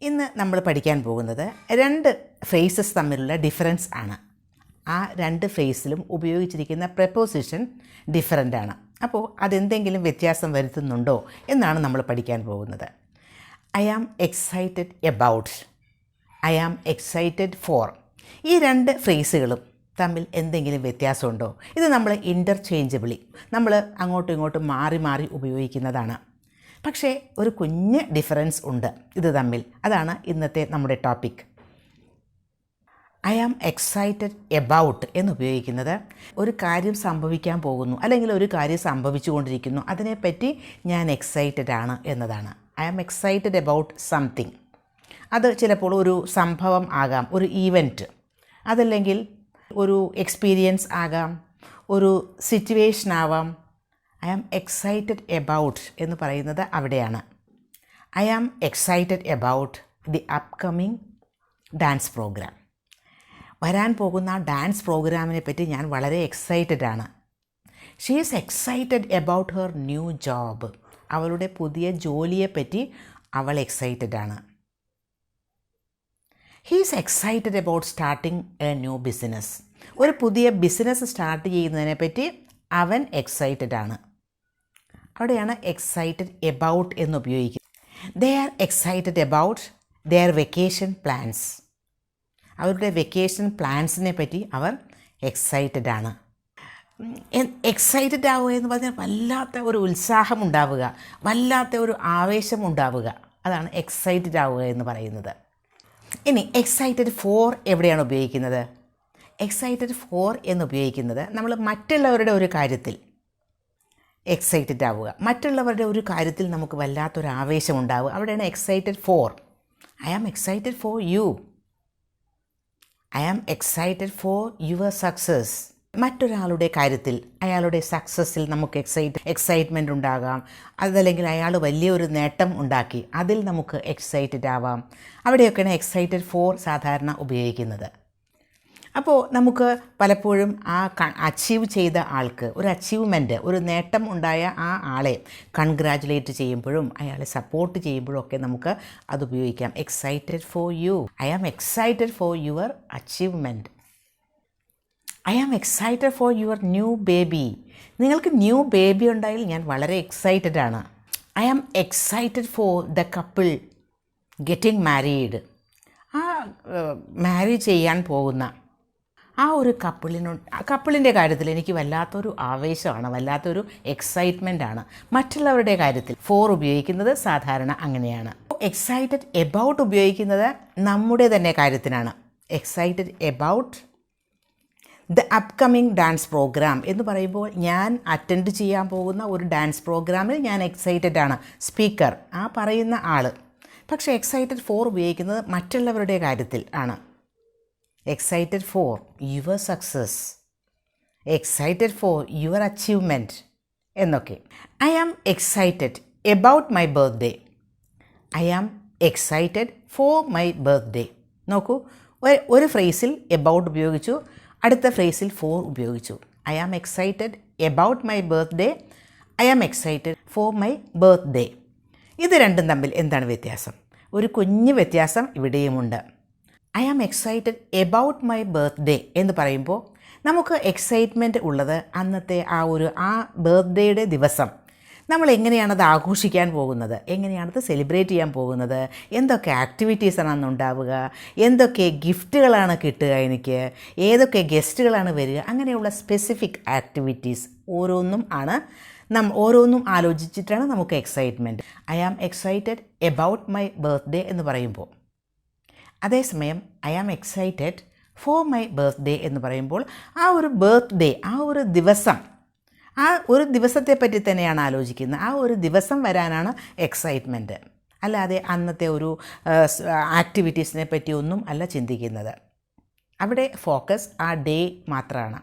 ഇന്ന് നമ്മൾ പഠിക്കാൻ പോകുന്നത് രണ്ട് ഫ്രേസസ് തമ്മിലുള്ള ഡിഫറൻസ് ആണ്. ആ രണ്ട് ഫ്രേസിലും ഉപയോഗിച്ചിരിക്കുന്ന പ്രപ്പോസിഷൻ ഡിഫറൻ്റ് ആണ്. അപ്പോൾ അതെന്തെങ്കിലും വ്യത്യാസം വരുത്തുന്നുണ്ടോ എന്നാണ് നമ്മൾ പഠിക്കാൻ പോകുന്നത്. I am excited about, I am excited for. ഈ രണ്ട് ഫ്രേസുകളും തമ്മിൽ എന്തെങ്കിലും വ്യത്യാസമുണ്ടോ? ഇത് നമ്മൾ ഇൻ്റർചേഞ്ചബിളി നമ്മൾ അങ്ങോട്ടും ഇങ്ങോട്ടും മാറി മാറി ഉപയോഗിക്കുന്നതാണ്. പക്ഷേ ഒരു കുഞ്ഞ് ഡിഫറൻസ് ഉണ്ട് ഇത് തമ്മിൽ. അതാണ് ഇന്നത്തെ നമ്മുടെ topic. I am excited about എന്നുപയോഗിക്കുന്നത് ഒരു കാര്യം സംഭവിക്കാൻ പോകുന്നു, അല്ലെങ്കിൽ ഒരു കാര്യം സംഭവിച്ചു കൊണ്ടിരിക്കുന്നു, അതിനെപ്പറ്റി ഞാൻ എക്സൈറ്റഡ് ആണ് എന്നതാണ്. I am excited about something. അത് ചിലപ്പോൾ ഒരു സംഭവം ആകാം, ഒരു ഈവൻറ്റ്, അതല്ലെങ്കിൽ ഒരു എക്സ്പീരിയൻസ് ആകാം, ഒരു സിറ്റുവേഷൻ ആവാം. ഐ ആം എക്സൈറ്റഡ് എബൌട്ട് എന്ന് പറയുന്നത് അവിടെയാണ്. I am excited about the upcoming dance programme. വരാൻ പോകുന്ന ഡാൻസ് പ്രോഗ്രാമിനെ പറ്റി ഞാൻ വളരെ എക്സൈറ്റഡ് ആണ്. She is excited about her new job. അവളുടെ പുതിയ ജോലിയെപ്പറ്റി അവൾ എക്സൈറ്റഡ് ആണ്. He is excited about starting a new business. ഒരു പുതിയ ബിസിനസ് സ്റ്റാർട്ട് ചെയ്യുന്നതിനെ പറ്റി അവൻ എക്സൈറ്റഡ് ആണ്. അവിടെയാണ് എക്സൈറ്റഡ് എബൌട്ട് എന്ന് ഉപയോഗിക്കുന്നത്. They are excited about their vacation plans. അവരുടെ വെക്കേഷൻ പ്ലാൻസിനെ പറ്റി അവർ എക്സൈറ്റഡ് ആണ്. എക്സൈറ്റഡ് ആവുക എന്ന് പറഞ്ഞാൽ വല്ലാത്ത ഒരു ഉത്സാഹം ഉണ്ടാവുക, വല്ലാത്ത ഒരു ആവേശം ഉണ്ടാവുക, അതാണ് എക്സൈറ്റഡ് ആവുക എന്ന് പറയുന്നത്. ഇനി എക്സൈറ്റഡ് ഫോർ എവിടെയാണ് ഉപയോഗിക്കുന്നത്? എക്സൈറ്റഡ് ഫോർ എന്ന് ഉപയോഗിക്കുന്നത് നമ്മൾ മറ്റുള്ളവരുടെ ഒരു കാര്യത്തിൽ എക്സൈറ്റഡ് ആവുക, മറ്റുള്ളവരുടെ ഒരു കാര്യത്തിൽ നമുക്ക് വല്ലാത്തൊരു ആവേശം ഉണ്ടാവുക, അവിടെയാണ് excited for. I am excited for you, I am excited for your success. മറ്റൊരാളുടെ കാര്യത്തിൽ, അയാളുടെ സക്സസ്സിൽ നമുക്ക് എക്സൈറ്റ്മെൻറ്റ് ഉണ്ടാകാം, അതല്ലെങ്കിൽ അയാൾ വലിയൊരു നേട്ടം ഉണ്ടാക്കി, അതിൽ നമുക്ക് എക്സൈറ്റഡ് ആവാം. അവിടെയൊക്കെയാണ് എക്സൈറ്റഡ് ഫോർ സാധാരണ ഉപയോഗിക്കുന്നത്. അപ്പോൾ നമുക്ക് പലപ്പോഴും ആ അച്ചീവ് ചെയ്ത ആൾക്ക് ഒരു അച്ചീവ്മെൻറ്റ്, ഒരു നേട്ടം ഉണ്ടായ ആ ആളെ കൺഗ്രാജുലേറ്റ് ചെയ്യുമ്പോഴും അയാളെ സപ്പോർട്ട് ചെയ്യുമ്പോഴും ഒക്കെ നമുക്ക് അത് ഉപയോഗിക്കാം. Excited for you, I am excited for your achievement. I am excited for your new baby. നിങ്ങൾക്ക് ന്യൂ ബേബി ഉണ്ടായാൽ ഞാൻ വളരെ എക്സൈറ്റഡ് ആണ്. I am excited for the couple getting married. ആ മാരി ചെയ്യാൻ പോകുന്ന ആ ഒരു കപ്പിളിൻ്റെ കാര്യത്തിൽ എനിക്ക് വല്ലാത്തൊരു ആവേശമാണ്, വല്ലാത്തൊരു എക്സൈറ്റ്മെൻ്റ് ആണ്. മറ്റുള്ളവരുടെ കാര്യത്തിൽ ഫോർ ഉപയോഗിക്കുന്നത് സാധാരണ അങ്ങനെയാണ്. എക്സൈറ്റഡ് എബൌട്ട് ഉപയോഗിക്കുന്നത് നമ്മുടെ തന്നെ കാര്യത്തിനാണ്. Excited about the upcoming dance programme എന്ന് പറയുമ്പോൾ ഞാൻ അറ്റൻഡ് ചെയ്യാൻ പോകുന്ന ഒരു ഡാൻസ് പ്രോഗ്രാമിൽ ഞാൻ എക്സൈറ്റഡ് ആണ്, സ്പീക്കർ, ആ പറയുന്ന ആൾ. പക്ഷേ എക്സൈറ്റഡ് ഫോർ ഉപയോഗിക്കുന്നത് മറ്റുള്ളവരുടെ കാര്യത്തിൽ ആണ്. Excited for your success, excited for your achievement എന്നൊക്കെ. I am excited about my birthday, I am excited for my birthday. നോക്കൂ, ഒരു ഫ്രേസിൽ എബൌട്ട് ഉപയോഗിച്ചു, അടുത്ത ഫ്രേസിൽ ഫോർ ഉപയോഗിച്ചു. I am excited about my birthday, I am excited for my birthday. ഇത് രണ്ടും തമ്മിൽ എന്താണ് വ്യത്യാസം? ഒരു കുഞ്ഞു വ്യത്യാസം ഇവിടെയുമുണ്ട്. I am excited about my birthday എന്ന് പറയുമ്പോൾ നമുക്ക് എക്സൈറ്റ്മെൻറ്റ് ഉള്ളത് അന്നത്തെ ആ ബർത്ത്ഡേയുടെ ദിവസം നമ്മൾ എങ്ങനെയാണത് ആഘോഷിക്കാൻ പോകുന്നത്, എങ്ങനെയാണത് സെലിബ്രേറ്റ് ചെയ്യാൻ പോകുന്നത്, എന്തൊക്കെ ആക്ടിവിറ്റീസാണ് അന്ന് ഉണ്ടാവുക, എന്തൊക്കെ ഗിഫ്റ്റുകളാണ് കിട്ടുക, എനിക്ക് ഏതൊക്കെ ഗസ്റ്റുകളാണ് വരിക, അങ്ങനെയുള്ള സ്പെസിഫിക് ആക്ടിവിറ്റീസ് ഓരോന്നും ആലോചിച്ചിട്ടാണ് നമുക്ക് excitement. I am excited about my birthday എന്ന് പറയുമ്പോൾ, അതേസമയം I am excited for my birthday എന്ന് പറയുമ്പോൾ ആ ഒരു ബർത്ത്ഡേ, ആ ഒരു ദിവസത്തെ പറ്റി തന്നെയാണ് ആലോചിക്കുന്നത്. ആ ഒരു ദിവസം വരാനാണ് എക്സൈറ്റ്മെൻറ്റ്, അല്ലാതെ അന്നത്തെ ഒരു ആക്ടിവിറ്റീസിനെ പറ്റിയൊന്നും അല്ല ചിന്തിക്കുന്നത്. അവിടെ ഫോക്കസ് ആ ഡേ മാത്രമാണ്.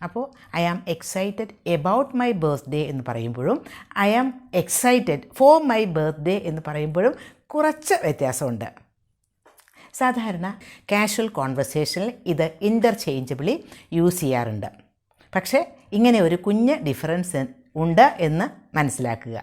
അപ്പോൾ I am excited about my birthday എന്ന് പറയുമ്പോഴും I am excited for my birthday എന്ന് പറയുമ്പോഴും കുറച്ച് വ്യത്യാസമുണ്ട്. സാധാരണ കാഷ്വൽ കോൺവെർസേഷനിൽ ഇത് ഇൻ്റർചേഞ്ചബിളി യൂസ് ചെയ്യാറുണ്ട്. പക്ഷേ ഇങ്ങനെ ഒരു കുഞ്ഞ് ഡിഫറൻസ് ഉണ്ട് എന്ന് മനസ്സിലാക്കുക.